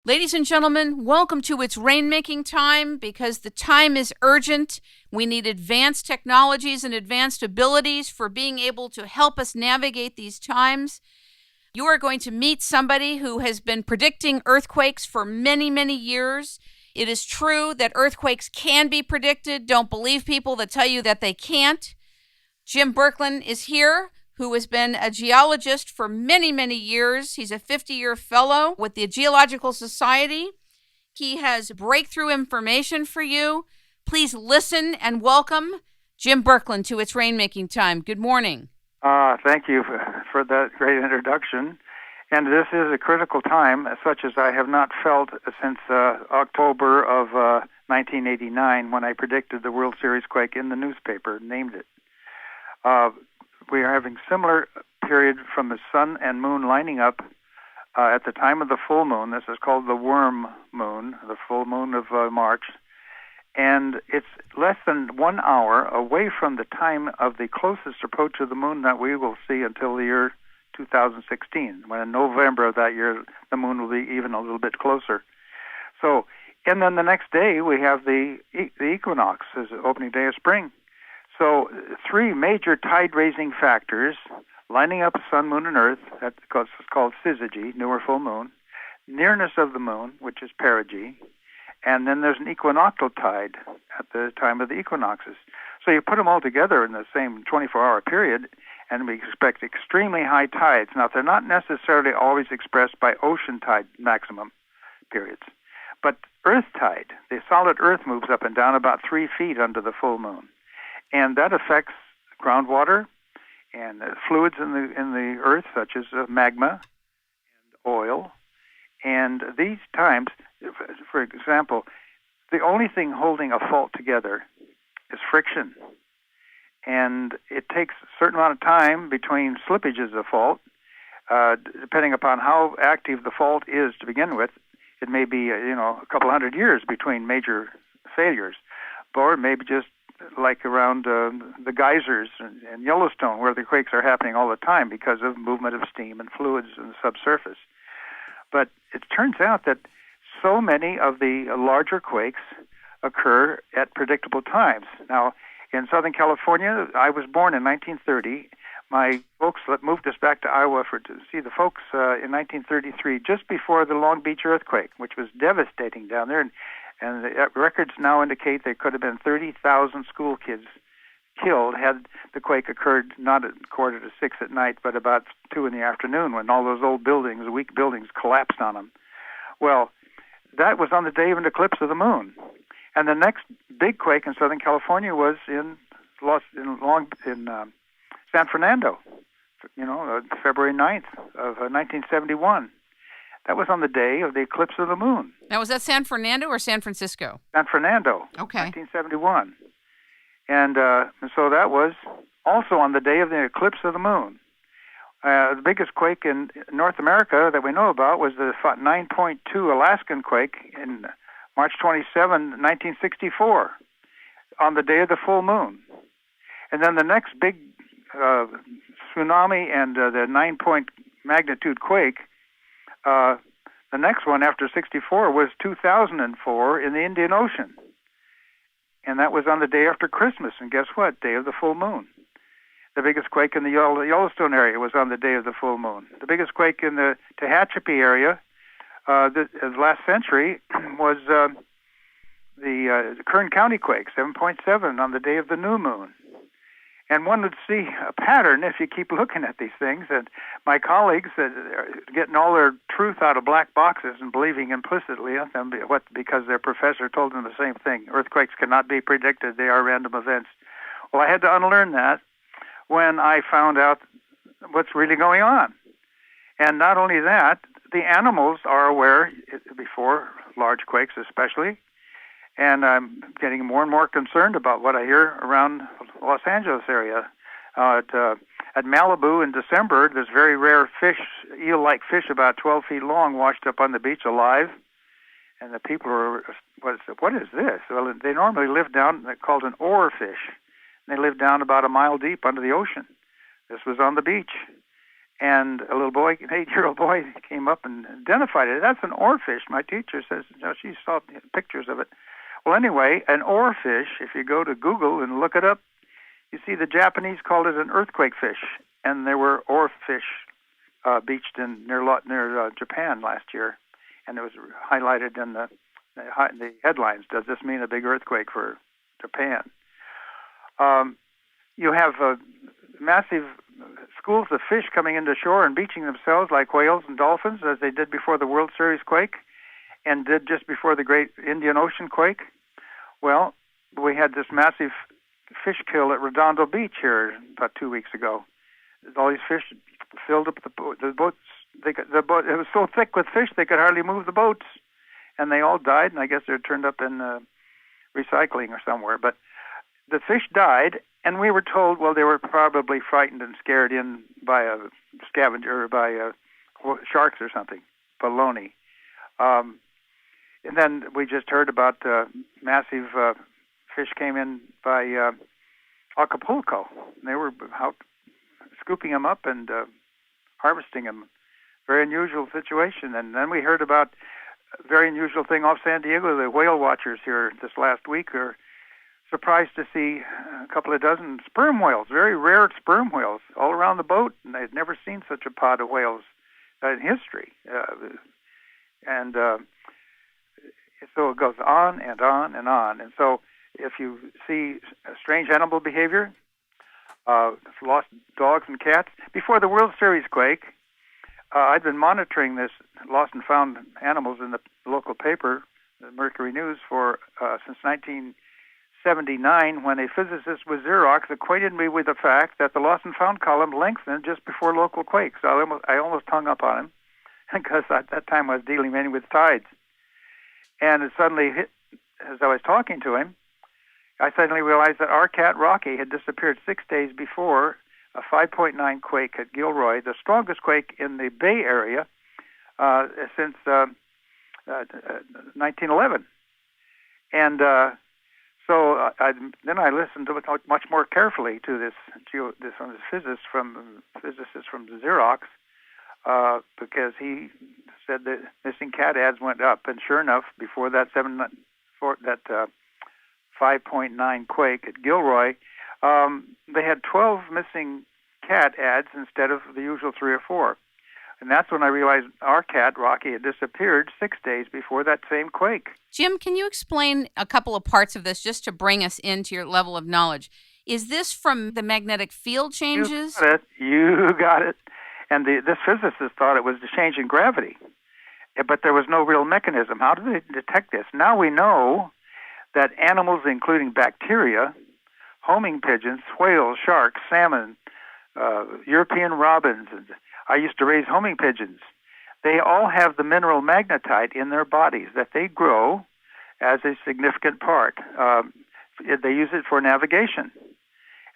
Ladies and gentlemen, welcome to It's Rainmaking Time, because the time is urgent. We need advanced technologies and advanced abilities for being able to help us navigate these times. You are going to meet somebody who has been predicting earthquakes for many, many years. It is true that earthquakes can be predicted. Don't believe people that tell you that they can't. Jim Berkland is here, who has been a geologist for many, many years. He's a 50-year fellow with the Geological Survey. He has breakthrough information for you. Please listen and welcome Jim Berkland to It's Rainmaking Time. Good morning. Thank you for that great introduction. And this is a critical time, such as I have not felt since October of 1989, when I predicted the World Series quake in the newspaper, named it. We are having similar period from the sun and moon lining up at the time of the full moon. This is called the worm moon, the full moon of March. And it's less than 1 hour away from the time of the closest approach of the moon that we will see until the year 2016, when in November of that year, the moon will be even a little bit closer. So, and then the next day, we have the equinox, as the opening day of spring. So, three major tide-raising factors lining up the sun, moon, and earth, that's called syzygy, new or full moon, nearness of the moon, which is perigee, and then there's an equinoctial tide at the time of the equinoxes. So you put them all together in the same 24-hour period, and we expect extremely high tides. Now, they're not necessarily always expressed by ocean tide maximum periods, but earth tide, the solid earth moves up and down about 3 feet under the full moon. And that affects groundwater and fluids in the earth, such as magma and oil. And these times, for example, the only thing holding a fault together is friction. And it takes a certain amount of time between slippages of fault, depending upon how active the fault is to begin with. It may be, a couple hundred years between major failures, or maybe just like around the geysers and Yellowstone, where the quakes are happening all the time because of movement of steam and fluids in the subsurface. But it turns out that so many of the larger quakes occur at predictable times. Now, in Southern California, I was born in 1930. My folks moved us back to Iowa to see the folks in 1933, just before the Long Beach earthquake, which was devastating down there. And the records now indicate there could have been 30,000 school kids killed had the quake occurred not at 5:45 at night, but about 2 in the afternoon, when all those old buildings, weak buildings, collapsed on them. Well, that was on the day of an eclipse of the moon. And the next big quake in Southern California was in San Fernando, February 9th of 1971. That was on the day of the eclipse of the moon. Now, was that San Fernando or San Francisco? San Fernando, okay. 1971. And so that was also on the day of the eclipse of the moon. The biggest quake in North America that we know about was the 9.2 Alaskan quake in March 27, 1964, on the day of the full moon. And then the next big tsunami and the 9-point magnitude quake, the next one after 64 was 2004 in the Indian Ocean. And that was on the day after Christmas. And guess what? Day of the full moon. The biggest quake in the Yellowstone area was on the day of the full moon. The biggest quake in the Tehachapi area last century was the Kern County quake, 7.7 on the day of the new moon. And one would see a pattern if you keep looking at these things. And my colleagues are getting all their truth out of black boxes and believing implicitly in them because their professor told them the same thing. Earthquakes cannot be predicted. They are random events. Well, I had to unlearn that when I found out what's really going on. And not only that, the animals are aware before large quakes especially. And I'm getting more and more concerned about what I hear around Los Angeles area. At Malibu in December, this very rare fish, eel-like fish about 12 feet long, washed up on the beach alive. And the people are, what is this? Well, they normally live down, they're called an oarfish. They live down about a mile deep under the ocean. This was on the beach. And a little boy, an 8-year-old boy, came up and identified it. That's an oarfish. My teacher says, she saw pictures of it. Well, anyway, an oarfish, if you go to Google and look it up, you see the Japanese called it an earthquake fish. And there were oarfish beached near Japan last year. And it was highlighted in the headlines. Does this mean a big earthquake for Japan? You have massive schools of fish coming into shore and beaching themselves like whales and dolphins, as they did before the World Series quake and did just before the Great Indian Ocean quake. Well, we had this massive fish kill at Redondo Beach here about 2 weeks ago. All these fish filled up the boats. It was so thick with fish they could hardly move the boats, and they all died. And I guess they're turned up in recycling or somewhere. But the fish died, and we were told, well, they were probably frightened and scared in by a scavenger or by sharks or something. Baloney. And then we just heard about massive fish came in by Acapulco. They were out scooping them up and harvesting them. Very unusual situation. And then we heard about a very unusual thing off San Diego. The whale watchers here this last week are surprised to see a couple of dozen sperm whales, very rare sperm whales, all around the boat. And they'd never seen such a pod of whales in history. So it goes on and on and on. And so if you see strange animal behavior, lost dogs and cats, before the World Series quake, I'd been monitoring this lost and found animals in the local paper, the Mercury News, since 1979, when a physicist with Xerox acquainted me with the fact that the lost and found column lengthened just before local quakes. I almost hung up on him because at that time I was dealing mainly with tides. And it suddenly hit, as I was talking to him, I suddenly realized that our cat Rocky had disappeared 6 days before a 5.9 quake at Gilroy, the strongest quake in the Bay Area since 1911. And so then I listened to it much more carefully to this physicist from Xerox because he said that missing cat ads went up, and sure enough, before that 5.9 quake at Gilroy, they had 12 missing cat ads instead of the usual 3 or 4. And that's when I realized our cat, Rocky, had disappeared 6 days before that same quake. Jim, can you explain a couple of parts of this just to bring us into your level of knowledge? Is this from the magnetic field changes? You got it. And this physicist thought it was the change in gravity. But there was no real mechanism. How do they detect this? Now we know that animals, including bacteria, homing pigeons, whales, sharks, salmon, European robins, and I used to raise homing pigeons. They all have the mineral magnetite in their bodies that they grow as a significant part. They use it for navigation.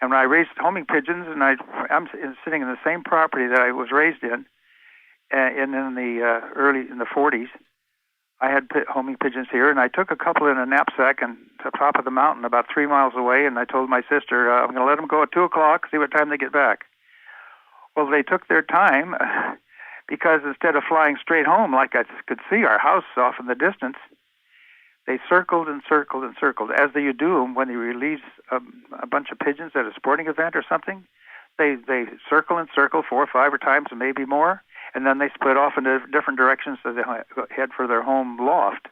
And when I raised homing pigeons, and I'm sitting in the same property that I was raised in the 40s, I had homing pigeons here, and I took a couple in a knapsack and to the top of the mountain about 3 miles away, and I told my sister, I'm going to let them go at 2 o'clock, see what time they get back. Well, they took their time because instead of flying straight home like I could see our house off in the distance, they circled and circled and circled, as you do when you release a bunch of pigeons at a sporting event or something. They circle and circle 4 or 5 times, and maybe more, and then they split off in different directions so they head for their home loft.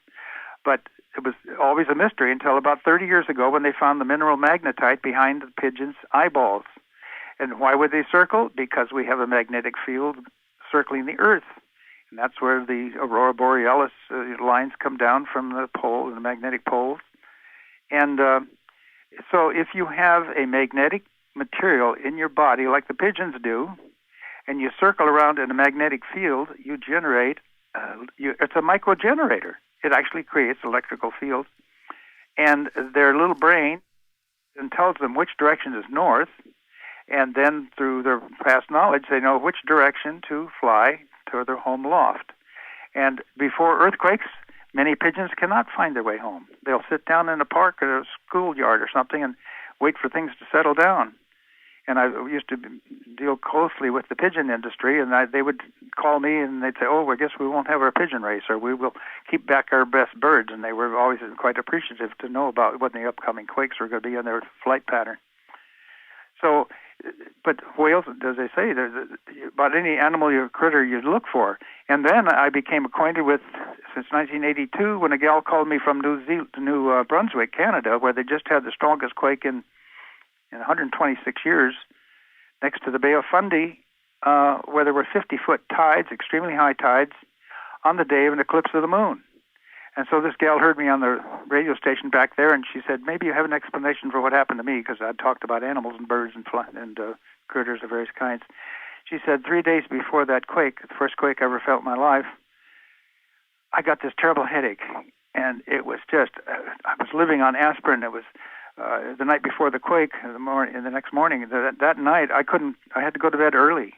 But it was always a mystery until about 30 years ago when they found the mineral magnetite behind the pigeons' eyeballs. And why would they circle? Because we have a magnetic field circling the Earth. And that's where the aurora borealis lines come down from the pole, the magnetic poles. And so if you have a magnetic material in your body like the pigeons do, and you circle around in a magnetic field, you generate, it's a microgenerator. It actually creates electrical fields. And their little brain tells them which direction is north, and then through their past knowledge, they know which direction to fly to their home loft. And before earthquakes, many pigeons cannot find their way home. They'll sit down in a park or a schoolyard or something and wait for things to settle down. And I used to deal closely with the pigeon industry, and they would call me and they'd say, "Oh, I guess we won't have our pigeon race, or we will keep back our best birds." And they were always quite appreciative to know about what the upcoming quakes were going to be in their flight pattern. So, but whales, as they say, about any animal or critter you'd look for. And then I became acquainted with, since 1982, when a gal called me from New Brunswick, Canada, where they just had the strongest quake in 126 years, next to the Bay of Fundy, where there were 50-foot tides, extremely high tides, on the day of an eclipse of the moon. And so this gal heard me on the radio station back there, and she said, "Maybe you have an explanation for what happened to me," because I'd talked about animals and birds and critters of various kinds. She said, 3 days before that quake, the first quake I ever felt in my life, I got this terrible headache. And it was just, I was living on aspirin. It was the night before the quake, the next morning. That night, I had to go to bed early.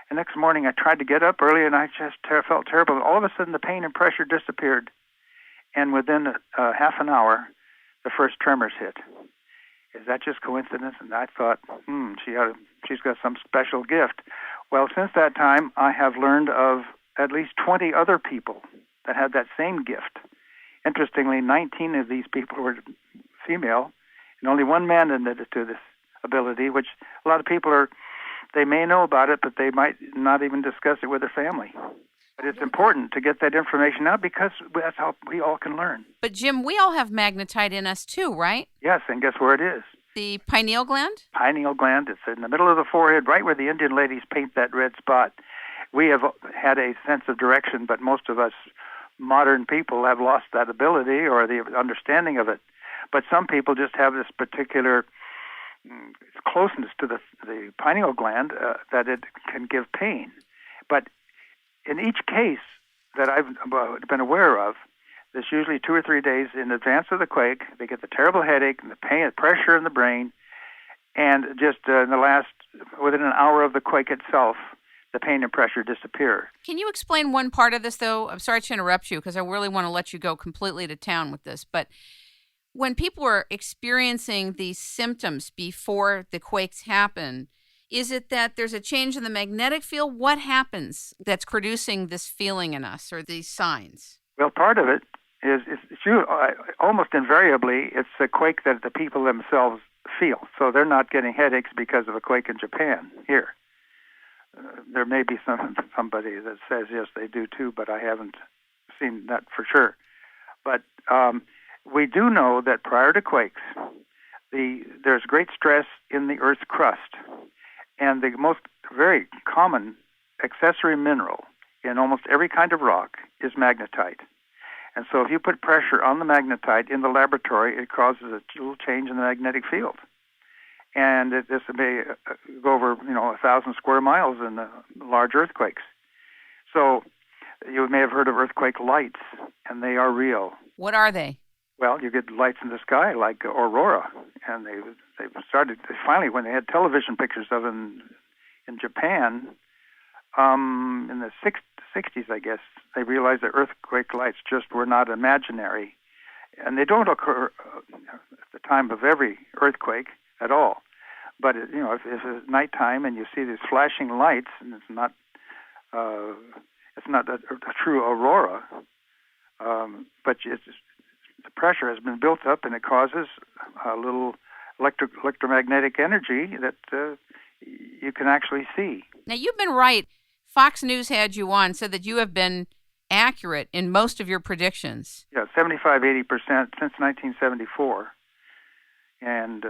The next morning, I tried to get up early, and I just felt terrible. And all of a sudden, the pain and pressure disappeared. And within half an hour, the first tremors hit. Is that just coincidence? And I thought, she's got some special gift. Well, since that time, I have learned of at least 20 other people that had that same gift. Interestingly, 19 of these people were female, and only one man admitted to this ability, which a lot of people they may know about it, but they might not even discuss it with their family. But it's important to get that information out because that's how we all can learn. But Jim, we all have magnetite in us too, right? Yes, and guess where it is? The pineal gland? Pineal gland. It's in the middle of the forehead, right where the Indian ladies paint that red spot. We have had a sense of direction, but most of us modern people have lost that ability or the understanding of it. But some people just have this particular closeness to the pineal gland that it can give pain. But in each case that I've been aware of, there's usually 2 or 3 days in advance of the quake. They get the terrible headache and the pain, pressure in the brain, and just within an hour of the quake itself, the pain and pressure disappear. Can you explain one part of this, though? I'm sorry to interrupt you because I really want to let you go completely to town with this. But when people are experiencing these symptoms before the quakes happen, is it that there's a change in the magnetic field? What happens that's producing this feeling in us or these signs? Well, part of it is almost invariably it's a quake that the people themselves feel. So they're not getting headaches because of a quake in Japan here. There may be somebody that says, yes, they do too, but I haven't seen that for sure. But we do know that prior to quakes, there's great stress in the Earth's crust. And the most very common accessory mineral in almost every kind of rock is magnetite. And so if you put pressure on the magnetite in the laboratory, it causes a little change in the magnetic field. And this may go over, 1,000 square miles in large earthquakes. So you may have heard of earthquake lights, and they are real. What are they? Well, you get lights in the sky like aurora, and they started finally when they had television pictures of them in Japan in the 60s, I guess. They realized that earthquake lights just were not imaginary, and they don't occur at the time of every earthquake at all. But if it's nighttime and you see these flashing lights, and it's not a true aurora, but the pressure has been built up, and it causes a little electromagnetic energy that you can actually see. Now, you've been right. Fox News had you on, said that you have been accurate in most of your predictions. Yeah, 75-80% since 1974. And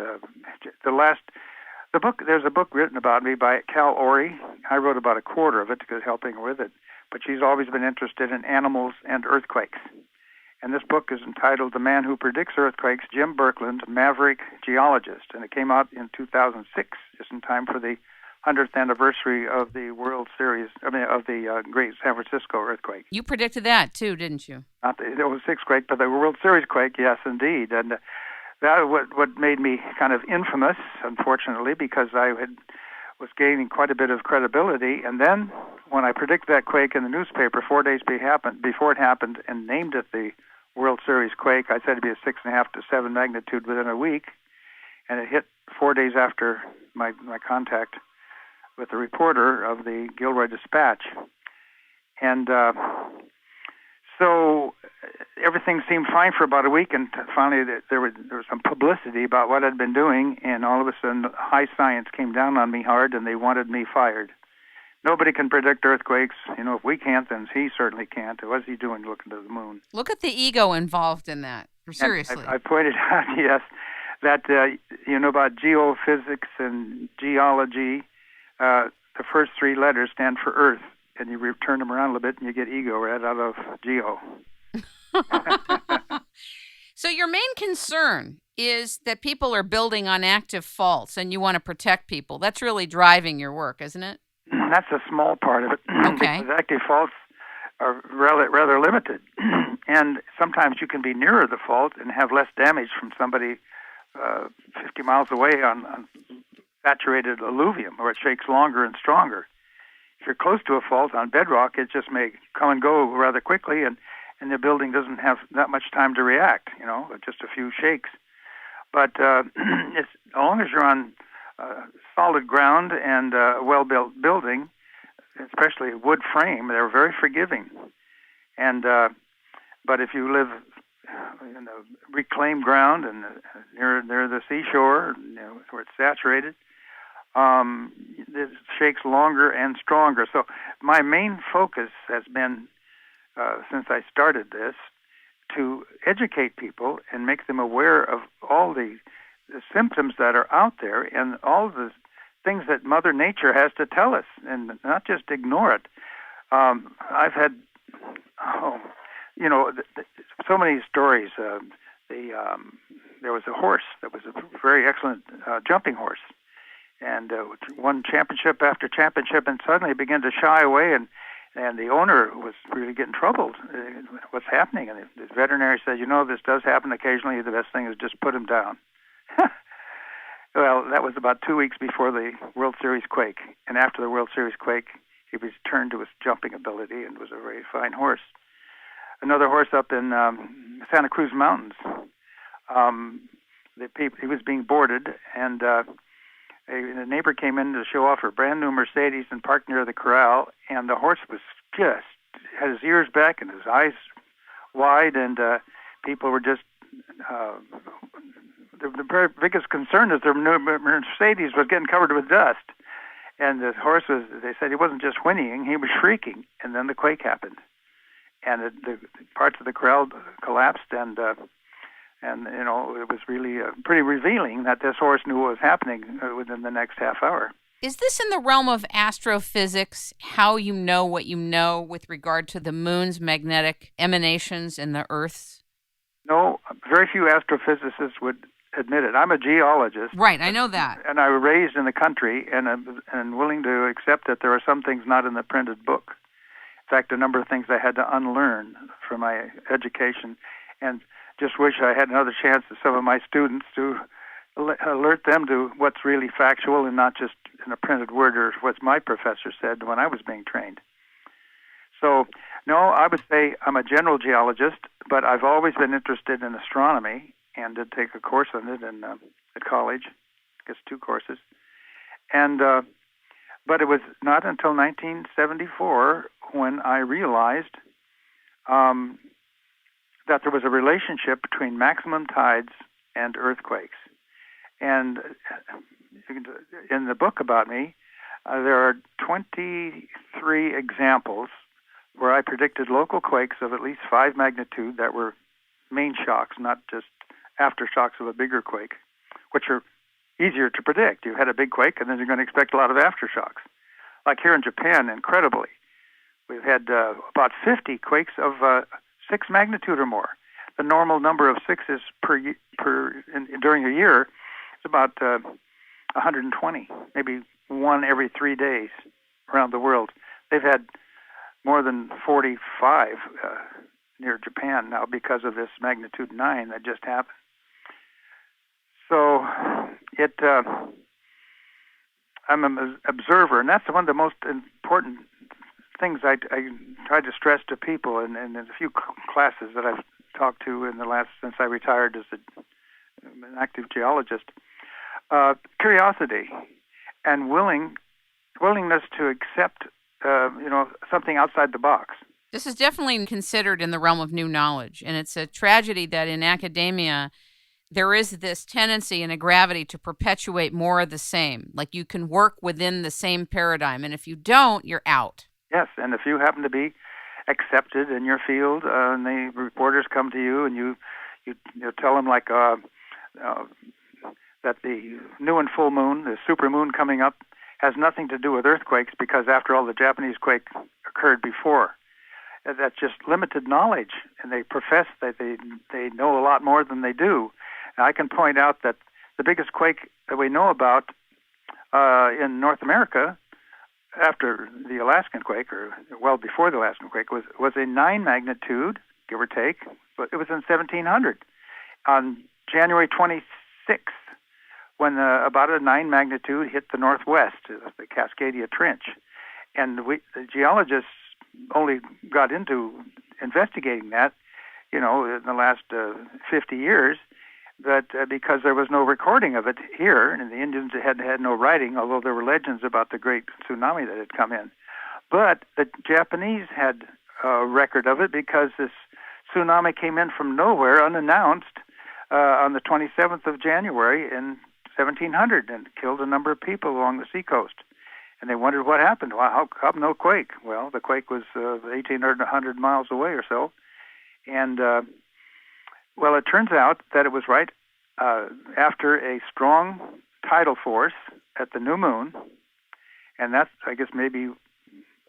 there's a book written about me by Cal Orey. I wrote about a quarter of it because helping her with it. But she's always been interested in animals and earthquakes. And this book is entitled The Man Who Predicts Earthquakes, Jim Berkland, Maverick Geologist. And it came out in 2006, just in time for the 100th anniversary of the World Series, of the Great San Francisco earthquake. You predicted that too, didn't you? Not the 06 quake, but the World Series quake, yes, indeed. And that what made me kind of infamous, unfortunately, because I was gaining quite a bit of credibility. And then when I predicted that quake in the newspaper 4 days before it happened and named it the World Series quake, I said it'd be a 6.5 to 7 magnitude within a week, and it hit 4 days after my contact with the reporter of the Gilroy Dispatch. And so everything seemed fine for about a week, and finally there was some publicity about what I'd been doing, and all of a sudden high science came down on me hard, and they wanted me fired. Nobody can predict earthquakes. If we can't, then he certainly can't. What's he doing looking to the moon? Look at the ego involved in that. Seriously. I pointed out, yes, that about geophysics and geology, the first three letters stand for Earth, and you turn them around a little bit, and you get ego right out of geo. So your main concern is that people are building on active faults, and you want to protect people. That's really driving your work, isn't it? That's a small part of it. Okay. Because active faults are rather limited. And sometimes you can be nearer the fault and have less damage from somebody 50 miles away on saturated alluvium, where it shakes longer and stronger. If you're close to a fault on bedrock, it just may come and go rather quickly, and the building doesn't have that much time to react, just a few shakes. But as long as you're on solid ground and a well-built building, especially wood frame, they're very forgiving. And but if you live in the reclaimed ground and near the seashore, where it's saturated, it shakes longer and stronger. So my main focus has been, since I started this, to educate people and make them aware of all the symptoms that are out there and all the things that Mother Nature has to tell us, and not just ignore it. I've had, so many stories. There was a horse that was a very excellent jumping horse, and won championship after championship, and suddenly it began to shy away, and the owner was really getting troubled. What's happening? And the veterinary said, this does happen occasionally. The best thing is just put him down. Well, that was about 2 weeks before the World Series quake. And after the World Series quake, he returned to his jumping ability and was a very fine horse. Another horse up in Santa Cruz Mountains. He was being boarded, and a neighbor came in to show off her brand new Mercedes and parked near the corral, and the horse was had his ears back and his eyes wide, and people were just, the very biggest concern is their new Mercedes was getting covered with dust. And the horse they said he wasn't just whinnying, he was shrieking, and then the quake happened. And the parts of the corral collapsed, and it was really pretty revealing that this horse knew what was happening within the next half hour. Is this in the realm of astrophysics, how you know what you know with regard to the moon's magnetic emanations and the Earth's? No, very few astrophysicists would admit it. I'm a geologist. Right, I know that. And I was raised in the country, and I'm willing to accept that there are some things not in the printed book. In fact, a number of things I had to unlearn from my education, and just wish I had another chance to some of my students to alert them to what's really factual and not just in a printed word or what my professor said when I was being trained. So, no, I would say I'm a general geologist, but I've always been interested in astronomy and did take a course on it at college, I guess 2 courses. And but it was not until 1974 when I realized that there was a relationship between maximum tides and earthquakes. And in the book about me, there are 23 examples where I predicted local quakes of at least 5 magnitude that were main shocks, not just aftershocks of a bigger quake, which are easier to predict. You had a big quake, and then you're going to expect a lot of aftershocks. Like here in Japan, incredibly, we've had about 50 quakes of 6 magnitude or more. The normal number of 6s during a year is about 120, maybe 1 every 3 days around the world. They've had more than 45 near Japan now because of this magnitude 9 that just happened. So I'm an observer, and that's one of the most important things I try to stress to people in a few classes that I've talked to since I retired as an active geologist. Curiosity. and willingness to accept, something outside the box. This is definitely considered in the realm of new knowledge, and it's a tragedy that in academia there is this tendency and a gravity to perpetuate more of the same. Like you can work within the same paradigm, and if you don't, you're out. Yes, and if you happen to be accepted in your field, and the reporters come to you, and you tell them that the new and full moon, the supermoon coming up, has nothing to do with earthquakes because, after all, the Japanese quake occurred before. That's just limited knowledge, and they profess that they know a lot more than they do. And I can point out that the biggest quake that we know about in North America after the Alaskan quake, or well before the Alaskan quake, was a 9 magnitude, give or take, but it was in 1700 on January 26th, when about a 9 magnitude hit the northwest, the Cascadia Trench. And the geologists only got into investigating that, in the last 50 years, that because there was no recording of it here, and the Indians had no writing, although there were legends about the great tsunami that had come in. But the Japanese had a record of it because this tsunami came in from nowhere, unannounced, on the 27th of January in 1700 and killed a number of people along the seacoast. And they wondered what happened. Well, how come no quake? Well, the quake was 1,800 miles away or so. And, it turns out that it was right after a strong tidal force at the new moon. And that's, I guess, maybe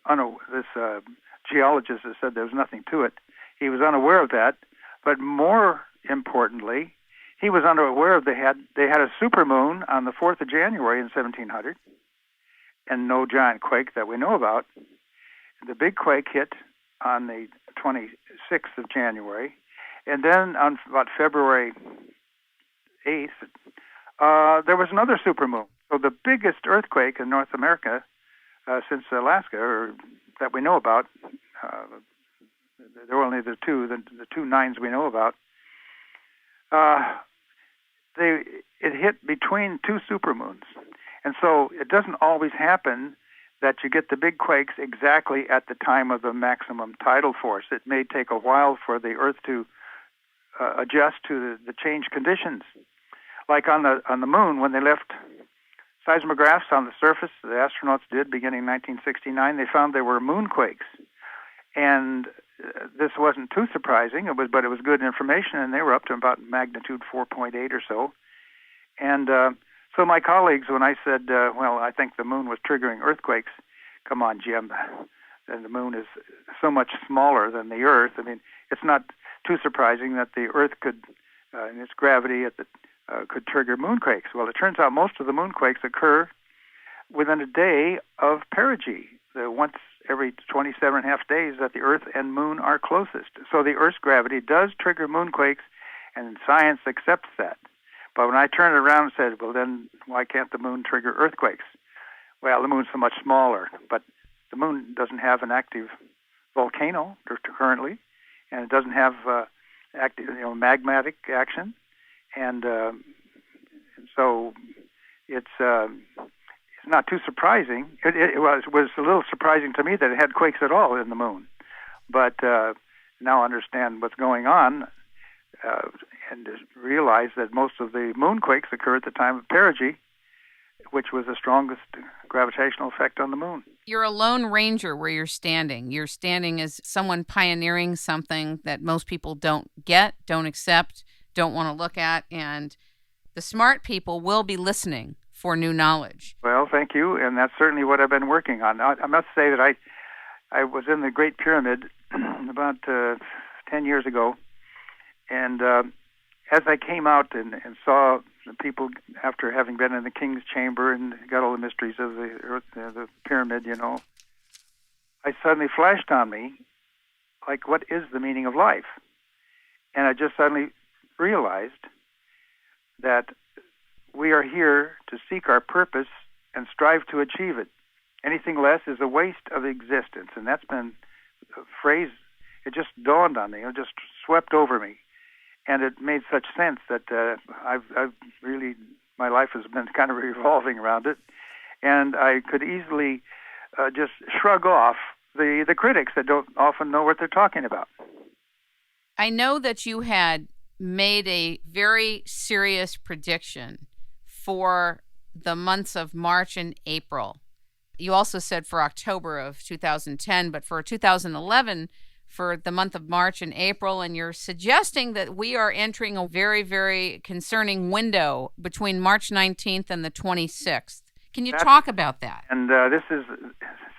this geologist has said there was nothing to it. He was unaware of that. But more importantly, he was unaware of they had a supermoon on the 4th of January in 1700, and no giant quake that we know about. The big quake hit on the 26th of January, and then on about February 8th, there was another supermoon. So the biggest earthquake in North America since Alaska, or that we know about, there were only the two 9s we know about. It hit between two supermoons. And so it doesn't always happen that you get the big quakes exactly at the time of the maximum tidal force. It may take a while for the Earth to adjust to the changed conditions. Like on the moon, when they left seismographs on the surface, the astronauts did beginning in 1969, they found there were moonquakes. And this wasn't too surprising, but it was good information, and they were up to about magnitude 4.8 or so. And so my colleagues, when I said, I think the moon was triggering earthquakes, come on, Jim, and the moon is so much smaller than the Earth. I mean, it's not too surprising that the Earth could, in its gravity, could trigger moonquakes. Well, it turns out most of the moonquakes occur within a day of perigee, once every 27.5 days that the Earth and Moon are closest. So the Earth's gravity does trigger moonquakes, and science accepts that. But when I turned it around and said, well, then why can't the Moon trigger earthquakes? Well, the Moon's so much smaller, but the Moon doesn't have an active volcano currently, and it doesn't have active, magmatic action, and so it's not too surprising. It was a little surprising to me that it had quakes at all in the Moon, but now I understand what's going on, and realize that most of the moonquakes occur at the time of perigee, which was the strongest gravitational effect on the Moon. You're a lone ranger where you're standing. You're standing as someone pioneering something that most people don't get, don't accept, don't want to look at, and the smart people will be listening for new knowledge. Well, thank you, and that's certainly what I've been working on. I must say that I was in the Great Pyramid about 10 years ago, and as I came out and saw the people, after having been in the king's chamber and got all the mysteries of the Earth, the pyramid, I suddenly flashed on me, like, what is the meaning of life? And I just suddenly realized that we are here to seek our purpose and strive to achieve it. Anything less is a waste of existence. And that's been a phrase, it just dawned on me, it just swept over me. And it made such sense that I've really, my life has been kind of revolving around it. and I could easily just shrug off the critics that don't often know what they're talking about. I know that you had made a very serious prediction for the months of March and April. You also said for October of 2010, but for 2011, for the month of March and April, and you're suggesting that we are entering a very, very concerning window between March 19th and the 26th. Can you talk about that? And this is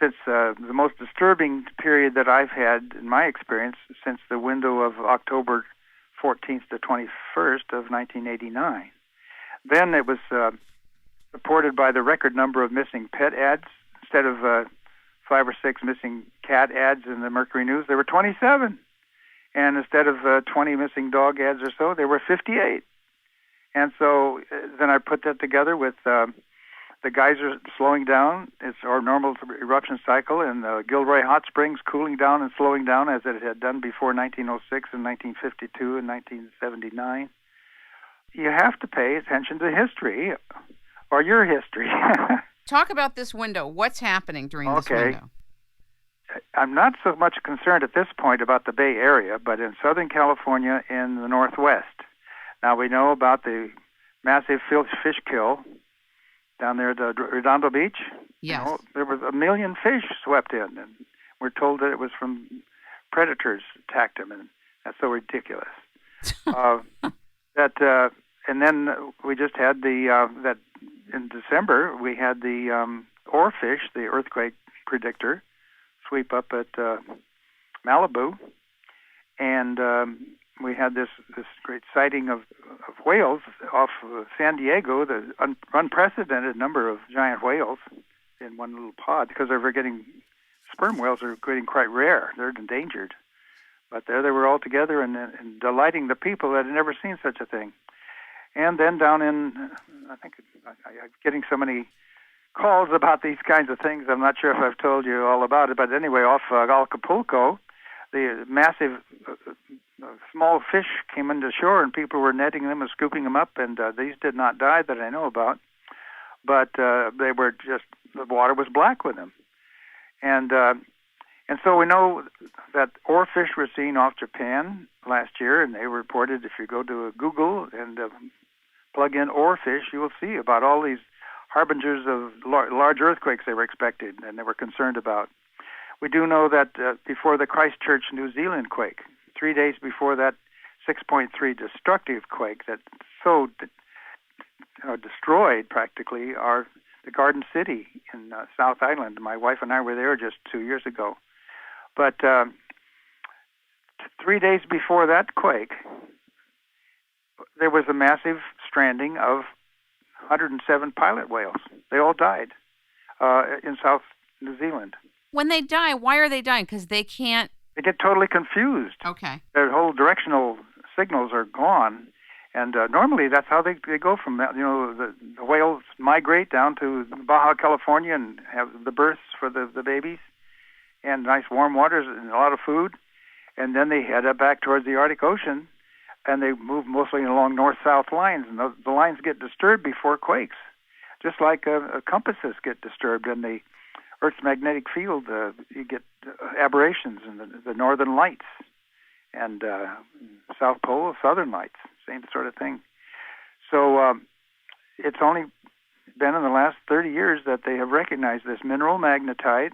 since the most disturbing period that I've had in my experience since the window of October 14th to 21st of 1989. Then it was supported by the record number of missing pet ads. Instead of 5 or 6 missing cat ads in the Mercury News, there were 27. And instead of 20 missing dog ads or so, there were 58. And so then I put that together with the geyser slowing down. It's our normal eruption cycle, and the Gilroy Hot Springs cooling down and slowing down as it had done before 1906 and 1952 and 1979. You have to pay attention to history, or your history. Talk about this window. What's happening during this window? I'm not so much concerned at this point about the Bay Area, but in Southern California in the Northwest. Now, we know about the massive fish kill down there at Redondo Beach. Yes. There was 1 million fish swept in, and we're told that it was from predators attacked them, and that's so ridiculous. And then we just had that in December, we had the oarfish, the earthquake predictor, sweep up at Malibu, and we had this great sighting of whales off San Diego, the unprecedented number of giant whales in one little pod, because sperm whales are getting quite rare. They're endangered. But there they were all together and delighting the people that had never seen such a thing. And then down in, I think I'm getting so many calls about these kinds of things, I'm not sure if I've told you all about it, but anyway, off Acapulco, the massive small fish came into shore, and people were netting them and scooping them up, and these did not die that I know about, but they were just, the water was black with them. And so we know that oarfish were seen off Japan last year, and they reported, if you go to Google and plug in oarfish, you will see about all these harbingers of large earthquakes they were expected and they were concerned about. We do know that before the Christchurch, New Zealand quake, 3 days before that 6.3 destructive quake that so destroyed practically the Garden City in South Island. My wife and I were there just 2 years ago. But 3 days before that quake, there was a massive stranding of 107 pilot whales. They all died in South New Zealand. When they die, why are they dying? Because they can't... They get totally confused. Okay. Their whole directional signals are gone. And normally that's how they go from, the whales migrate down to Baja California and have the births for the babies and nice warm waters and a lot of food. And then they head up back towards the Arctic Ocean, and they move mostly along north-south lines, and the lines get disturbed before quakes, just like compasses get disturbed in the Earth's magnetic field. You get aberrations in the northern lights and South Pole, southern lights, same sort of thing. So it's only been in the last 30 years that they have recognized this mineral magnetite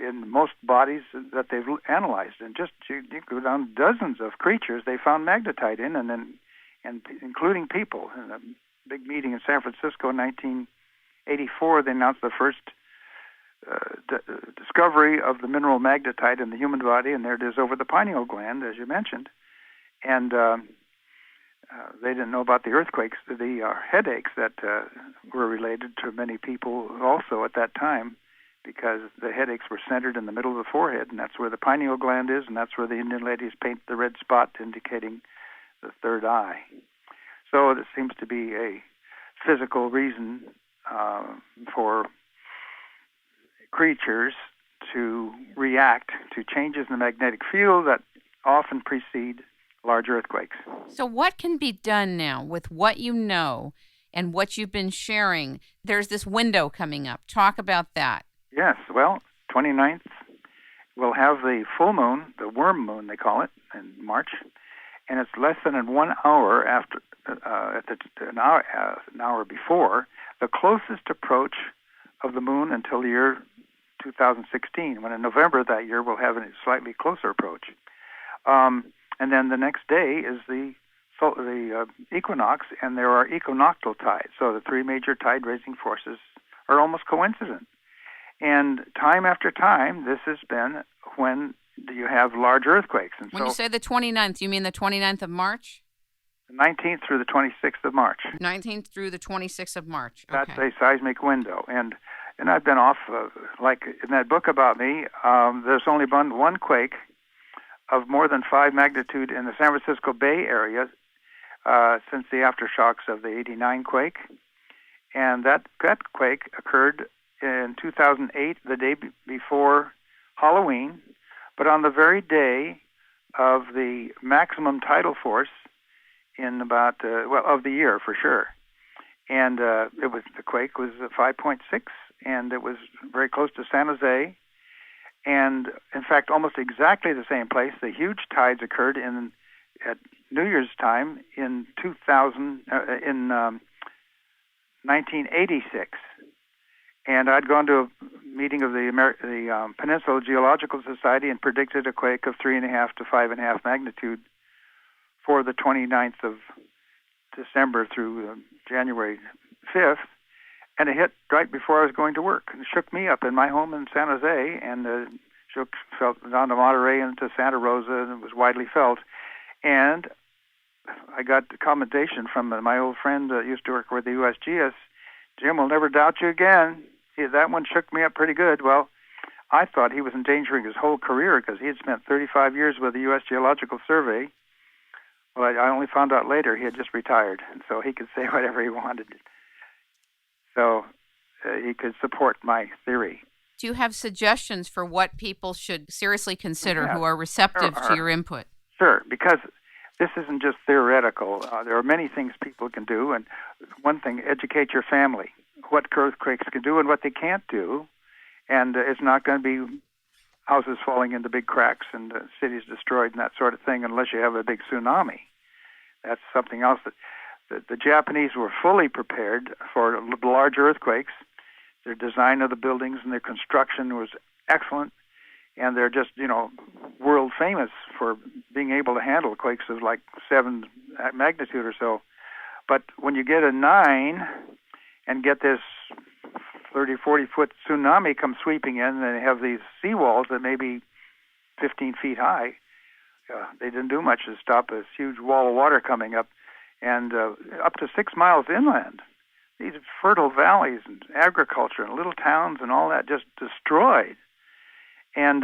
in most bodies that they've analyzed, and just you go down dozens of creatures they found magnetite in, and including people. In a big meeting in San Francisco in 1984, they announced the first discovery of the mineral magnetite in the human body, and there it is over the pineal gland, as you mentioned. And they didn't know about the earthquakes, the headaches that were related to many people also at that time, because the headaches were centered in the middle of the forehead, and that's where the pineal gland is, and that's where the Indian ladies paint the red spot indicating the third eye. So there seems to be a physical reason for creatures to react to changes in the magnetic field that often precede large earthquakes. So what can be done now with what you know and what you've been sharing. There's this window coming up. Talk about that. Yes, well, 29th, we'll have the full moon, the worm moon they call it, in March, and it's less than in 1 hour after, an hour before, the closest approach of the moon until the year 2016, when in November that year we'll have a slightly closer approach. And then the next day is the equinox, and there are equinoctial tides. So the three major tide-raising forces are almost coincident. And time after time, this has been when you have large earthquakes. And when you say the 29th, you mean the 29th of March? The 19th through the 26th of March. 19th through the 26th of March. Okay. That's a seismic window. And I've been off, like in that book about me, there's only been one quake of more than 5 magnitude in the San Francisco Bay Area since the aftershocks of the 89 quake. And that quake occurred in 2008, the day before Halloween, but on the very day of the maximum tidal force in about, of the year for sure. And the quake was 5.6, and it was very close to San Jose. And in fact, almost exactly the same place. The huge tides occurred at New Year's time in 1986. And I'd gone to a meeting of the Peninsula Geological Society and predicted a quake of 3.5 to 5.5 magnitude for the 29th of December through January 5th. And it hit right before I was going to work. It shook me up in my home in San Jose, and felt down to Monterey and to Santa Rosa, and it was widely felt. And I got commendation from my old friend that used to work with the USGS. Jim will never doubt you again. That one shook me up pretty good. Well, I thought he was endangering his whole career because he had spent 35 years with the U.S. Geological Survey. Well, I only found out later he had just retired, and so he could say whatever he wanted. So he could support my theory. Do you have suggestions for what people should seriously consider who are receptive to your input? Sure, because this isn't just theoretical. There are many things people can do, and one thing, educate your family. What earthquakes can do and what they can't do, and it's not going to be houses falling into big cracks and cities destroyed and that sort of thing unless you have a big tsunami. That's something else that the Japanese were fully prepared for large earthquakes. Their design of the buildings and their construction was excellent, and they're just, world famous for being able to handle quakes of like 7 magnitude or so. But when you get a 9 and get this 30, 40-foot tsunami come sweeping in, and they have these seawalls that may be 15 feet high, they didn't do much to stop this huge wall of water coming up, and up to 6 miles inland. These fertile valleys and agriculture and little towns and all that just destroyed. And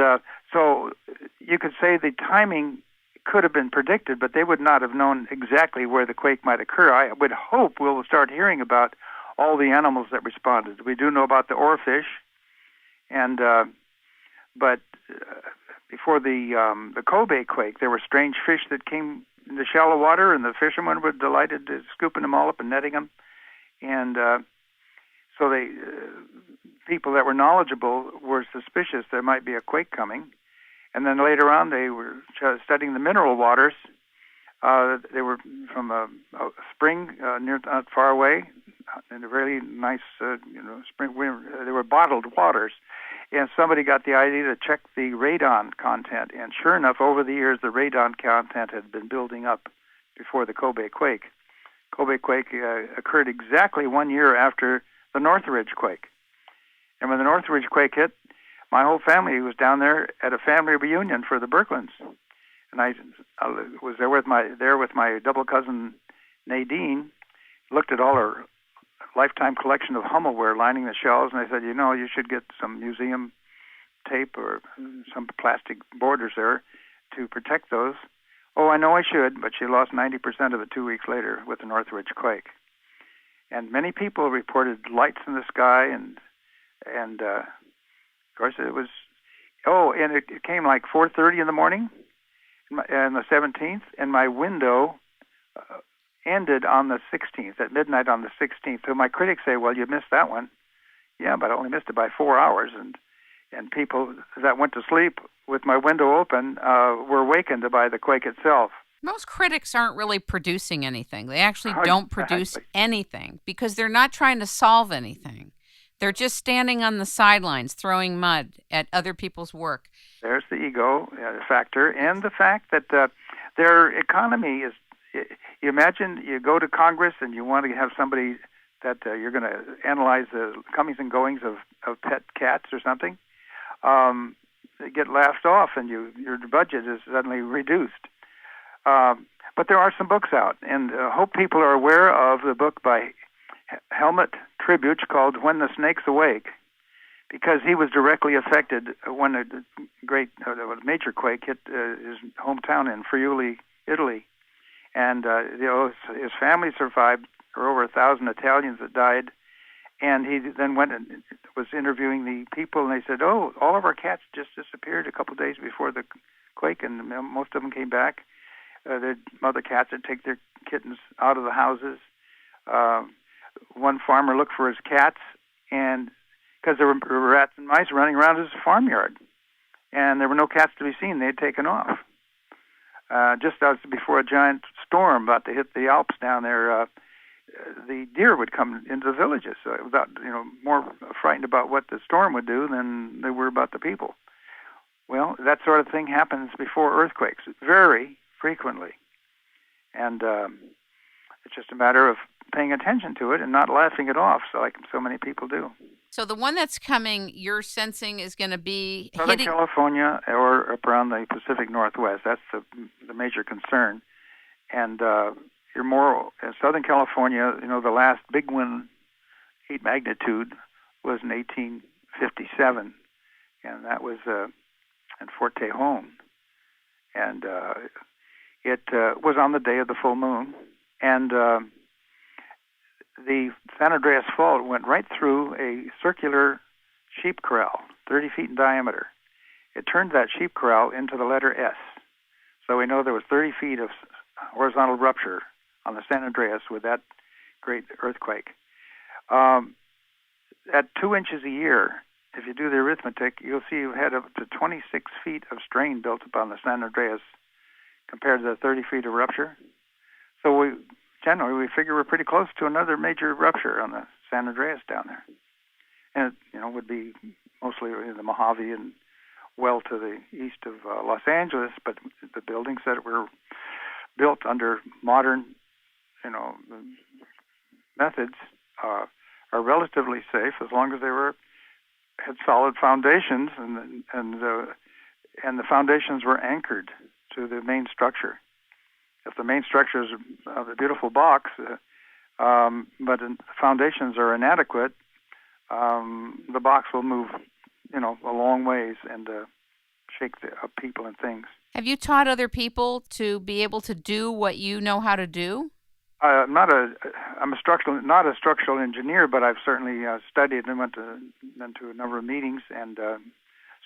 so you could say the timing could have been predicted, but they would not have known exactly where the quake might occur. I would hope we'll start hearing about all the animals that responded. We do know about the oarfish, and but before the Kobe quake, there were strange fish that came in the shallow water, and the fishermen were delighted to scooping them all up and netting them. And so they people that were knowledgeable were suspicious there might be a quake coming. And then later on, they were studying the mineral waters. They were from a spring not far away, in a really nice spring. They were bottled waters. And somebody got the idea to check the radon content. And sure enough, over the years, the radon content had been building up before the Kobe quake. Kobe quake occurred exactly 1 year after the Northridge quake. And when the Northridge quake hit, my whole family was down there at a family reunion for the Berklands. And I was there with my double cousin Nadine, looked at all her lifetime collection of Hummelware lining the shelves, and I said, you should get some museum tape or some plastic borders there to protect those. Oh, I know I should, but she lost 90% of it 2 weeks later with the Northridge quake. And many people reported lights in the sky, and of course it was, and it came like 4:30 in the morning, on the 17th, and my window ended on the 16th, at midnight on the 16th. So my critics say, well, you missed that one. Yeah, but I only missed it by 4 hours. And people that went to sleep with my window open were awakened by the quake itself. Most critics aren't really producing anything. They actually don't produce anything because they're not trying to solve anything. They're just standing on the sidelines throwing mud at other people's work. There's the ego factor, and the fact that their economy is, you imagine you go to Congress and you want to have somebody that you're going to analyze the comings and goings of pet cats or something. They get laughed off and your budget is suddenly reduced. But there are some books out, and I hope people are aware of the book by Helmut Tribuch called When the Snakes Awake, because he was directly affected when a great major quake hit his hometown in Friuli, Italy. And his family survived. There were over 1,000 Italians that died. And he then went and was interviewing the people, and they said, oh, all of our cats just disappeared a couple of days before the quake, and most of them came back. The mother cats would take their kittens out of the houses. One farmer looked for his cats, and because there were rats and mice running around his farmyard, and there were no cats to be seen, they had taken off. Just as before a giant storm about to hit the Alps down there, the deer would come into the villages, without, more frightened about what the storm would do than they were about the people. Well, that sort of thing happens before earthquakes, very frequently. And it's just a matter of paying attention to it and not laughing it off, like so many people do. So the one that's coming, you're sensing, is going to be Southern California or up around the Pacific Northwest. That's the major concern. And you're more in Southern California. The last big one, 8 magnitude, was in 1857, and that was in Fort Tejon. And it was on the day of the full moon, and the San Andreas Fault went right through a circular sheep corral, 30 feet in diameter. It turned that sheep corral into the letter S. So we know there was 30 feet of horizontal rupture on the San Andreas with that great earthquake. At 2 inches a year, if you do the arithmetic, you'll see you had up to 26 feet of strain built up on the San Andreas compared to the 30 feet of rupture. So we figure we're pretty close to another major rupture on the San Andreas down there. And it, would be mostly the Mojave and well to the east of Los Angeles, but the buildings that were built under modern, methods are relatively safe as long as they had solid foundations and the foundations were anchored to the main structure. If the main structure is a beautiful box, but the foundations are inadequate, the box will move, a long ways and shake up people and things. Have you taught other people to be able to do what you know how to do? I'm not a structural engineer, but I've certainly studied and went to a number of meetings, and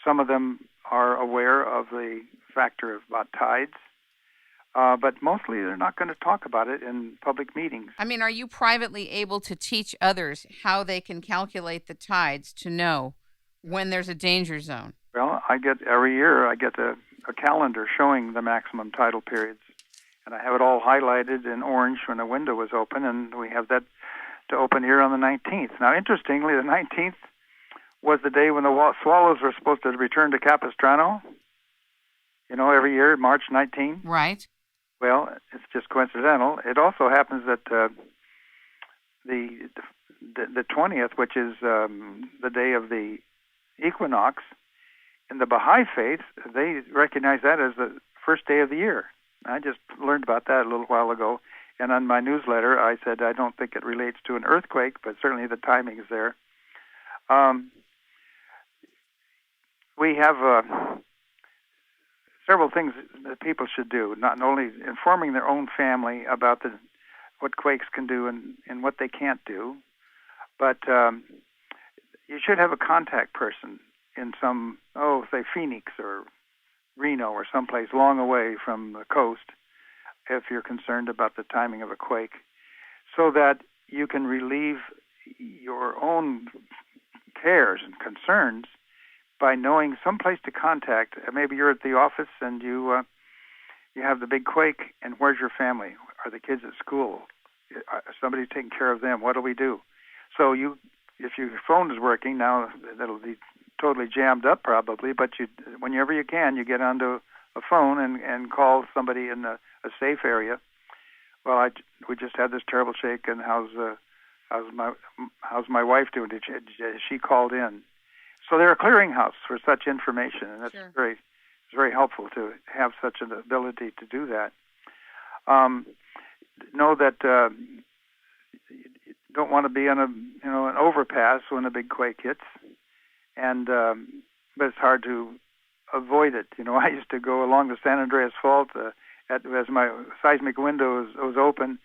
some of them are aware of the factor about tides. But mostly they're not going to talk about it in public meetings. I mean, are you privately able to teach others how they can calculate the tides to know when there's a danger zone? Well, every year I get a calendar showing the maximum tidal periods, and I have it all highlighted in orange when the window was open, and we have that to open here on the 19th. Now, interestingly, the 19th was the day when the swallows were supposed to return to Capistrano. Every year, March 19. Right. Well, it's just coincidental. It also happens that the 20th, which is the day of the equinox, in the Baha'i faith, they recognize that as the first day of the year. I just learned about that a little while ago, and on my newsletter, I said I don't think it relates to an earthquake, but certainly the timing is there. We have several things that people should do, not only informing their own family about what quakes can do and what they can't do, but you should have a contact person in say Phoenix or Reno or someplace long away from the coast, if you're concerned about the timing of a quake, so that you can relieve your own cares and concerns by knowing some place to contact. Maybe you're at the office and you have the big quake, and where's your family? Are the kids at school? Somebody's taking care of them. What do we do? So if your phone is working now, that'll be totally jammed up probably, but whenever you can, you get onto a phone and call somebody in a safe area. Well, we just had this terrible shake, and how's my wife doing? She called in? So they're a clearinghouse for such information, and that's Sure. it's very helpful to have such an ability to do that. Know that you don't want to be on an overpass when a big quake hits, and but it's hard to avoid it. I used to go along the San Andreas Fault as my seismic window was open,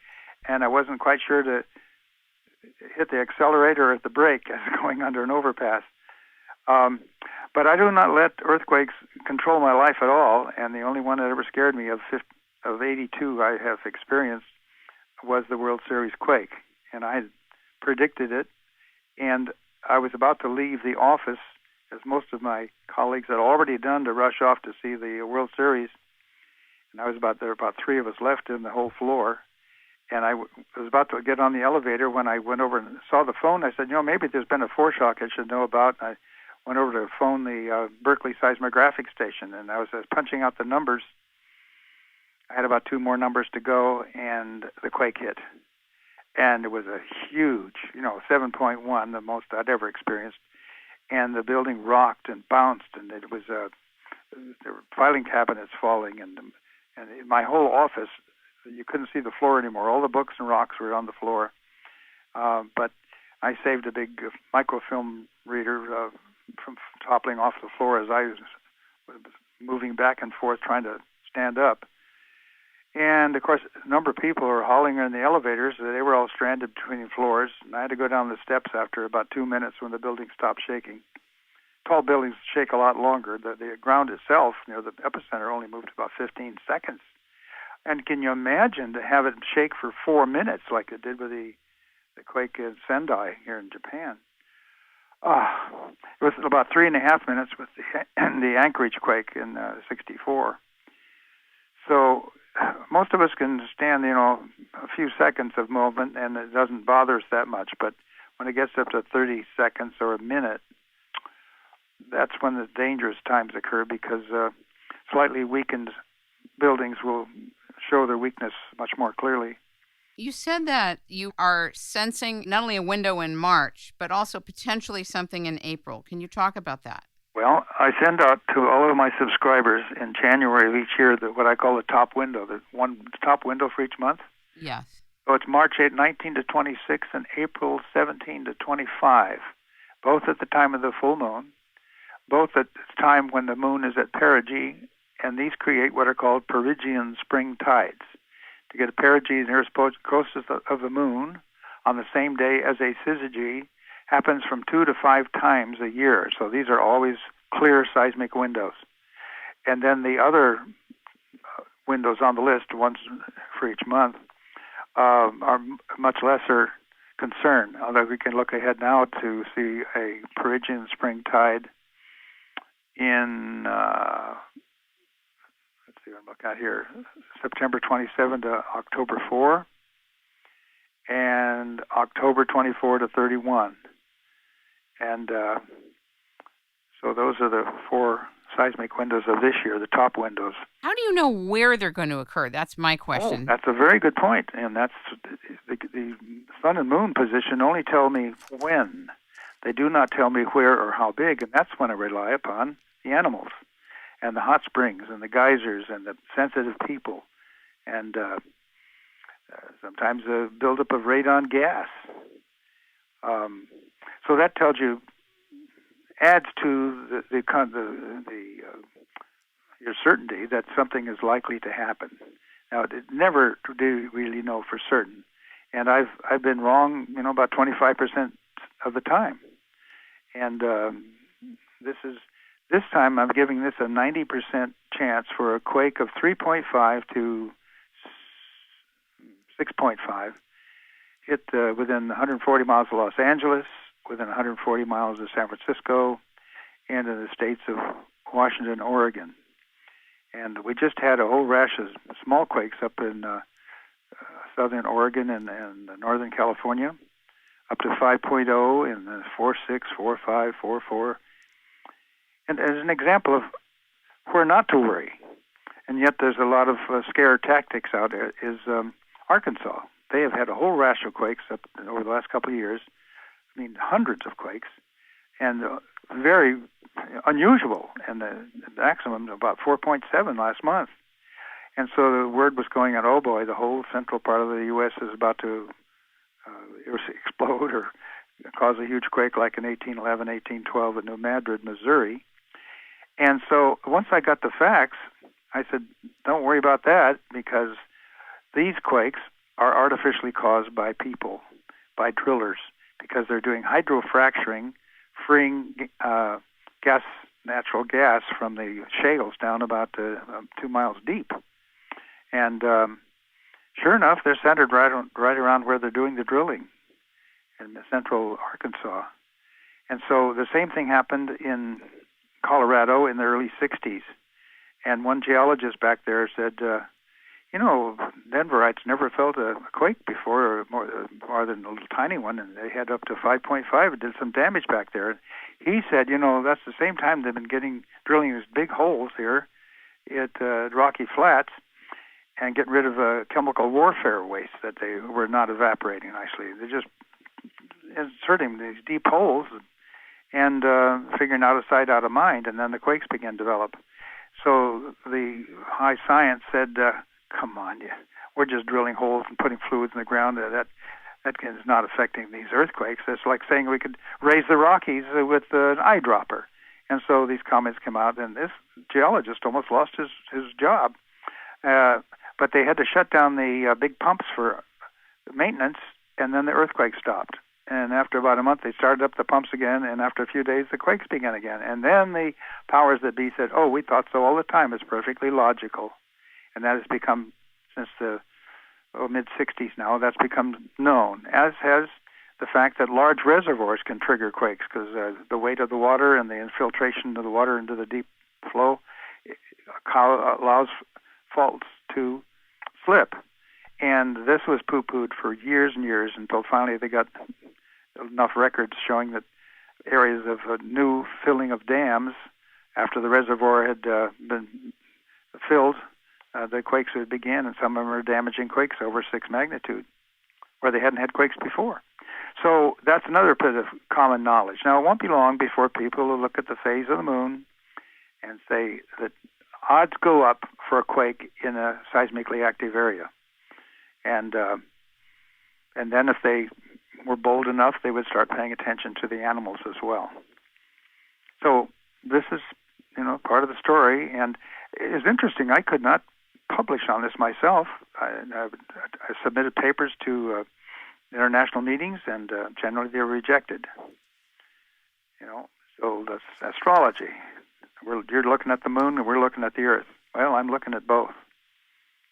and I wasn't quite sure to hit the accelerator or the brake as going under an overpass. But I do not let earthquakes control my life at all, and the only one that ever scared me of 82 I have experienced was the World Series quake, and I predicted it, and I was about to leave the office, as most of my colleagues had already done, to rush off to see the World Series, and there were about three of us left in the whole floor, and I was about to get on the elevator when I went over and saw the phone. I said, maybe there's been a foreshock I should know about. And I went over to phone the Berkeley seismographic station, and I was punching out the numbers. I had about two more numbers to go, and the quake hit. And it was a huge, 7.1, the most I'd ever experienced. And the building rocked and bounced, and it was there were filing cabinets falling, and in my whole office, you couldn't see the floor anymore. All the books and rocks were on the floor. But I saved a big microfilm reader from toppling off the floor as I was moving back and forth trying to stand up. And, of course, a number of people were hauling in the elevators. They were all stranded between floors, and I had to go down the steps after about 2 minutes when the building stopped shaking. Tall buildings shake a lot longer. The ground itself, near the epicenter, only moved about 15 seconds. And can you imagine to have it shake for 4 minutes like it did with the quake in Sendai here in Japan? It was about 3.5 minutes with the Anchorage quake in '64. So most of us can stand, a few seconds of movement, and it doesn't bother us that much. But when it gets up to 30 seconds or a minute, that's when the dangerous times occur, because slightly weakened buildings will show their weakness much more clearly. You said that you are sensing not only a window in March, but also potentially something in April. Can you talk about that? Well, I send out to all of my subscribers in January of each year what I call the top window, the top window for each month. Yes. So it's March 19 to 26 and April 17 to 25, both at the time of the full moon, both at the time when the moon is at perigee, and these create what are called perigean spring tides. To get a perigee nearest closest of the moon on the same day as a syzygy happens from 2 to 5 times a year. So these are always clear seismic windows. And then the other windows on the list, ones for each month, are much lesser concern. Although we can look ahead now to see a perigean spring tide in look at here, September 27 to October 4, and October 24 to 31. And so those are the 4 seismic windows of this year, the top windows. How do you know where they're going to occur? That's my question. Oh, that's a very good point. And that's the sun and moon position only tell me when. They do not tell me where or how big, and that's when I rely upon the animals, and the hot springs, and the geysers, and the sensitive people, and sometimes a buildup of radon gas. So that tells you, adds to your certainty that something is likely to happen. Now, it never do really know for certain, and I've been wrong, about 25% of the time, and this time I'm giving this a 90% chance for a quake of 3.5 to 6.5, hit within 140 miles of Los Angeles, within 140 miles of San Francisco, and in the states of Washington and Oregon. And we just had a whole rash of small quakes up in southern Oregon and northern California, up to 5.0 and 4.6, 4.5, 4.4. And as an example of where not to worry, and yet there's a lot of scare tactics out there, is Arkansas. They have had a whole rash of quakes over the last couple of years. I mean, hundreds of quakes, and very unusual. And the maximum about 4.7 last month. And so the word was going out, oh boy, the whole central part of the U.S. is about to explode or cause a huge quake like in 1811, 1812 at New Madrid, Missouri. And so once I got the facts, I said, don't worry about that, because these quakes are artificially caused by people, by drillers, because they're doing hydrofracturing, freeing natural gas from the shales down about 2 miles deep. And sure enough, they're centered right around where they're doing the drilling in central Arkansas. And so the same thing happened in Colorado in the early 60s. And one geologist back there said, Denverites never felt a quake before, or more than a little tiny one, and they had up to 5.5 and did some damage back there. He said, that's the same time they've been drilling these big holes here at Rocky Flats and getting rid of chemical warfare waste that they were not evaporating nicely. They're just inserting these deep holes and figuring out of sight, out of mind, and then the quakes began to develop. So the high science said, come on, we're just drilling holes and putting fluids in the ground. That is not affecting these earthquakes. It's like saying we could raise the Rockies with an eyedropper. And so these comments came out, and this geologist almost lost his job. But they had to shut down the big pumps for maintenance, and then the earthquake stopped. And after about a month, they started up the pumps again, and after a few days, the quakes began again. And then the powers that be said, we thought so all the time. It's perfectly logical. And that has become, since the mid-'60s now, that's become known, as has the fact that large reservoirs can trigger quakes, because the weight of the water and the infiltration of the water into the deep flow allows faults to slip. And this was poo-pooed for years and years until finally they got enough records showing that areas of new filling of dams after the reservoir had been filled, the quakes would begin, and some of them are damaging quakes over 6 magnitude, where they hadn't had quakes before. So that's another bit of common knowledge. Now, it won't be long before people will look at the phase of the moon and say that odds go up for a quake in a seismically active area. And then if they were bold enough, they would start paying attention to the animals as well. So this is, part of the story, and it's interesting. I could not publish on this myself. I submitted papers to international meetings, and generally they're rejected. So that's astrology. You're looking at the moon, and we're looking at the Earth. Well, I'm looking at both.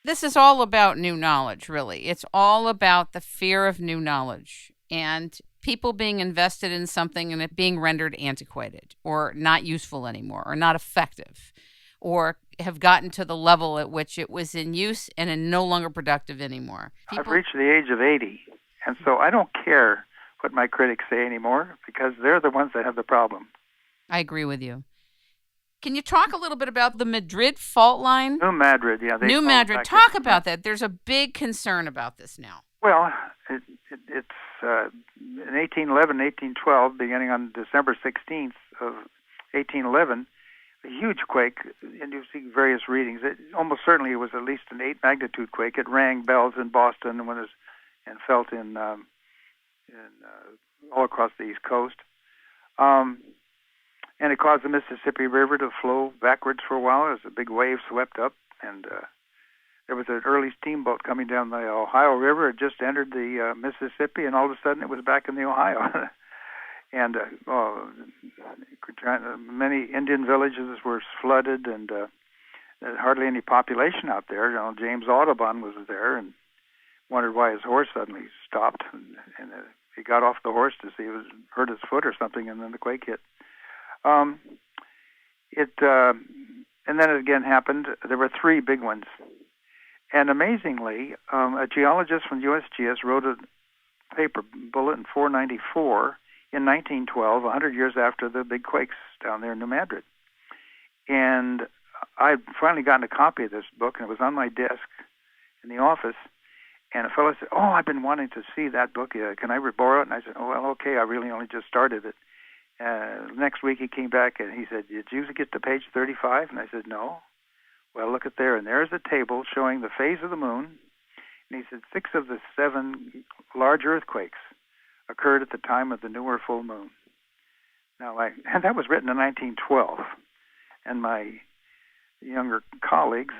This is all about new knowledge, really. It's all about the fear of new knowledge and people being invested in something and it being rendered antiquated or not useful anymore or not effective or have gotten to the level at which it was in use and no longer productive anymore. I've reached the age of 80, and so I don't care what my critics say anymore because they're the ones that have the problem. I agree with you. Can you talk a little bit about the Madrid fault line? New Madrid, yeah. New Madrid. Talk about that. There's a big concern about this now. Well, it's in 1811, 1812, beginning on December 16th of 1811, a huge quake, and you see various readings. Almost certainly it was at least an 8 magnitude quake. It rang bells in Boston and felt in all across the East Coast. And it caused the Mississippi River to flow backwards for a while as a big wave swept up. And there was an early steamboat coming down the Ohio River. It just entered the Mississippi, and all of a sudden it was back in the Ohio. And many Indian villages were flooded, and there's hardly any population out there. James Audubon was there, and wondered why his horse suddenly stopped, and he got off the horse to see if he hurt his foot or something, and then the quake hit. And then it again happened. There were 3 big ones. And amazingly, a geologist from USGS wrote a paper, Bulletin 494, in 1912, 100 years after the big quakes down there in New Madrid. And I'd finally gotten a copy of this book, and it was on my desk in the office. And a fellow said, "Oh, I've been wanting to see that book. Can I borrow it?" And I said, "Oh, well, okay. I really only just started it." Next week he came back and he said, "Did you get to page 35? And I said, "No." "Well, look at there." And there's a table showing the phase of the moon. And he said 6 of the 7 large earthquakes occurred at the time of the new or full moon. Now, and that was written in 1912. And my younger colleagues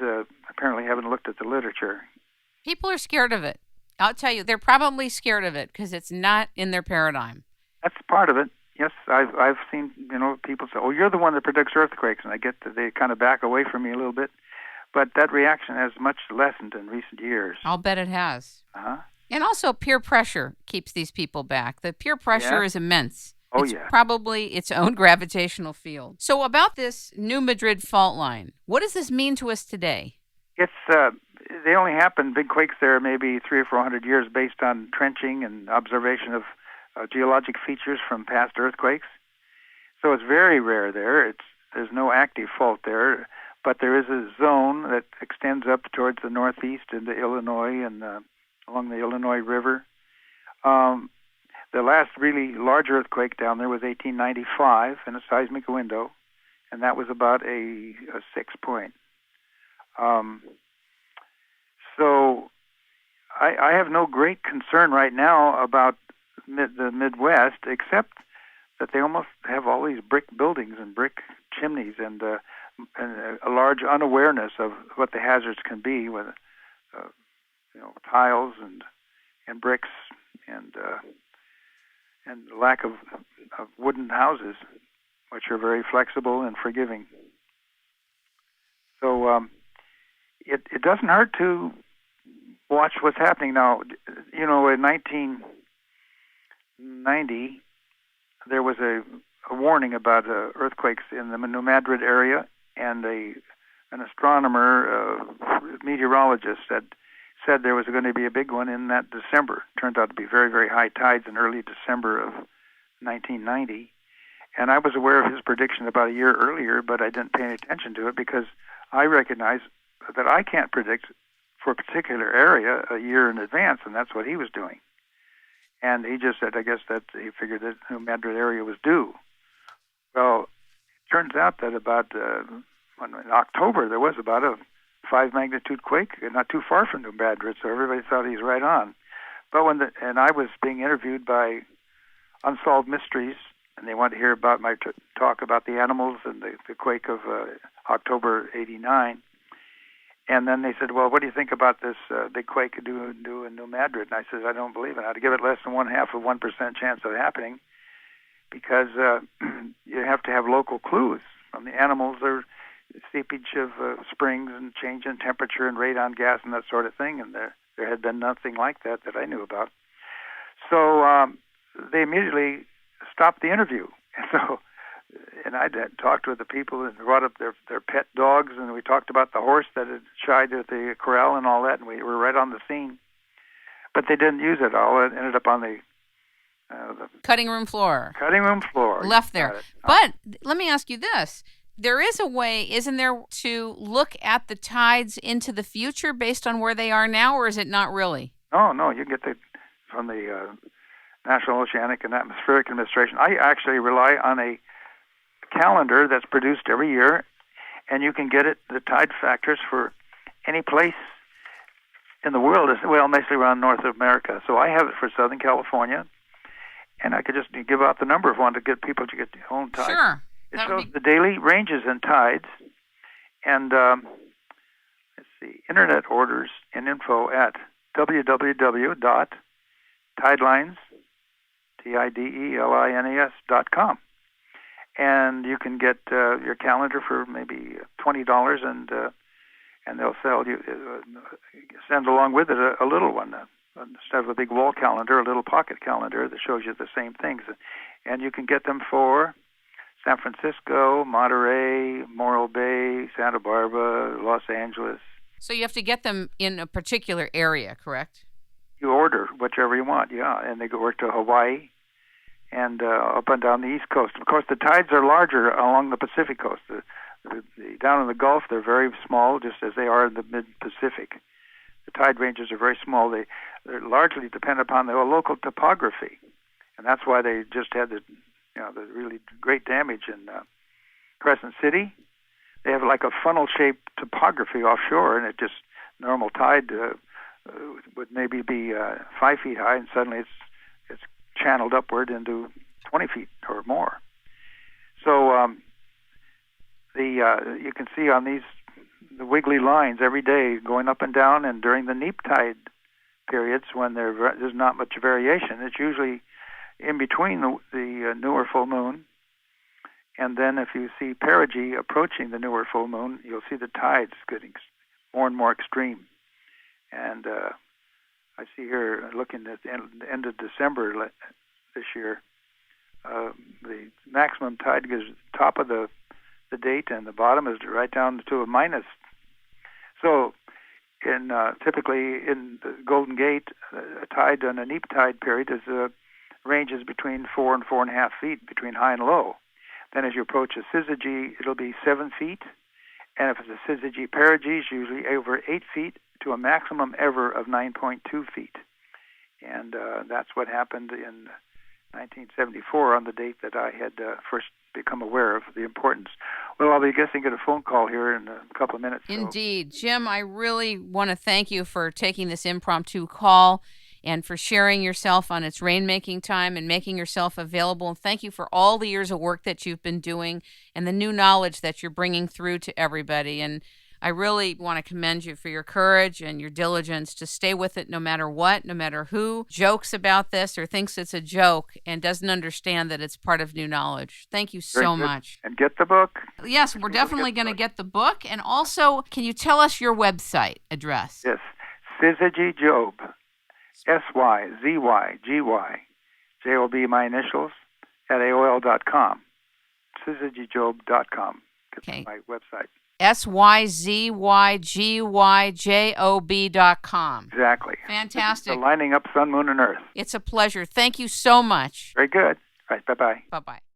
apparently haven't looked at the literature. People are scared of it. I'll tell you, they're probably scared of it because it's not in their paradigm. That's part of it. Yes, I've seen people say, "Oh, you're the one that predicts earthquakes," and I get that they kind of back away from me a little bit. But that reaction has much lessened in recent years. I'll bet it has. Uh-huh. And also peer pressure keeps these people back. The peer pressure is immense. Oh, it's probably its own gravitational field. So about this New Madrid fault line, what does this mean to us today? It's they only happen, big quakes there, maybe 300 or 400 years based on trenching and observation of geologic features from past earthquakes. So it's very rare there. There's no active fault there, but there is a zone that extends up towards the northeast into Illinois and along the Illinois River. The last really large earthquake down there was 1895 in a seismic window, and that was about a 6 point. So I have no great concern right now about the Midwest, except that they almost have all these brick buildings and brick chimneys and a large unawareness of what the hazards can be with tiles and bricks and the lack of wooden houses, which are very flexible and forgiving. So it doesn't hurt to watch what's happening now. In 1990, there was a warning about earthquakes in the New Madrid area, and an astronomer, meteorologist, said there was going to be a big one in that December. Turned out to be very, very high tides in early December of 1990. And I was aware of his prediction about a year earlier, but I didn't pay any attention to it because I recognize that I can't predict for a particular area a year in advance, and that's what he was doing. And he just said, I guess that he figured that the New Madrid area was due. Well, it turns out that about in October there was about a 5 magnitude quake, not too far from New Madrid, so everybody thought he's right on. But and I was being interviewed by Unsolved Mysteries, and they wanted to hear about my talk about the animals and the quake of October '89. And then they said, "Well, what do you think about this big quake due in New Madrid?" And I said, "I don't believe it. I'd give it less than 1/2% chance of happening, because you have to have local clues from the animals. There's seepage of springs and change in temperature and radon gas and that sort of thing, and there had been nothing like that I knew about. So they immediately stopped the interview. And I talked with the people and brought up their pet dogs, and we talked about the horse that had shied at the corral and all that, and we were right on the scene. But they didn't use it all. It ended up on the cutting room floor. Left there. But let me ask you this. There is a way, isn't there, to look at the tides into the future based on where they are now, or is it not really? No, you get from the National Oceanic and Atmospheric Administration. I actually rely on a calendar that's produced every year, and you can get the tide factors for any place in the world, mostly around North America. So I have it for Southern California, and I could just give out the number if I wanted to get people to get their own tide. Sure. It shows the daily ranges in tides, and internet orders and info at www.tidelines.com. And you can get your calendar for maybe $20, and they'll send along with it a little one, instead of a big wall calendar, a little pocket calendar that shows you the same things. And you can get them for San Francisco, Monterey, Morro Bay, Santa Barbara, Los Angeles. So you have to get them in a particular area, correct? You order whichever you want, yeah. And they go work to Hawaii and up and down the East Coast. Of course, the tides are larger along the Pacific coast. Down in the Gulf, they're very small, just as they are in the mid-Pacific. The tide ranges are very small. They largely depend upon the local topography, and that's why they just had the really great damage in Crescent City. They have like a funnel-shaped topography offshore, and it just normal tide would maybe be 5 feet high, and suddenly it's channeled upward into 20 feet or more. So you can see on the wiggly lines every day going up and down, and during the neap tide periods when there's not much variation, it's usually in between the newer full moon. And then if you see perigee approaching the newer full moon, you'll see the tides getting more and more extreme. And I see here, looking at the end of December this year, the maximum tide goes top of the date, and the bottom is right down to a minus. So typically in the Golden Gate, a tide on a neap tide period ranges between 4 and 4.5 feet between high and low. Then as you approach a syzygy, it'll be 7 feet. And if it's a syzygy perigee, it's usually over 8 feet to a maximum ever of 9.2 feet. And that's what happened in 1974 on the date that I had first become aware of the importance. Well, I'll be guessing at a phone call here in a couple of minutes. Indeed. Jim, I really want to thank you for taking this impromptu call and for sharing yourself on It's Rainmaking Time and making yourself available. And thank you for all the years of work that you've been doing and the new knowledge that you're bringing through to everybody. And I really want to commend you for your courage and your diligence to stay with it no matter what, no matter who jokes about this or thinks it's a joke and doesn't understand that it's part of new knowledge. Thank you so much. And get the book. Yes, we're definitely going to get the book. And also, can you tell us your website address? Yes, Syzygy Job, SYZYGY, my initials, at AOL.com. SyzygyJob.com. That's my website. SYZYGYJOB.com. Exactly. Fantastic. So lining up sun, moon, and earth. It's a pleasure. Thank you so much. Very good. All right, bye-bye. Bye-bye.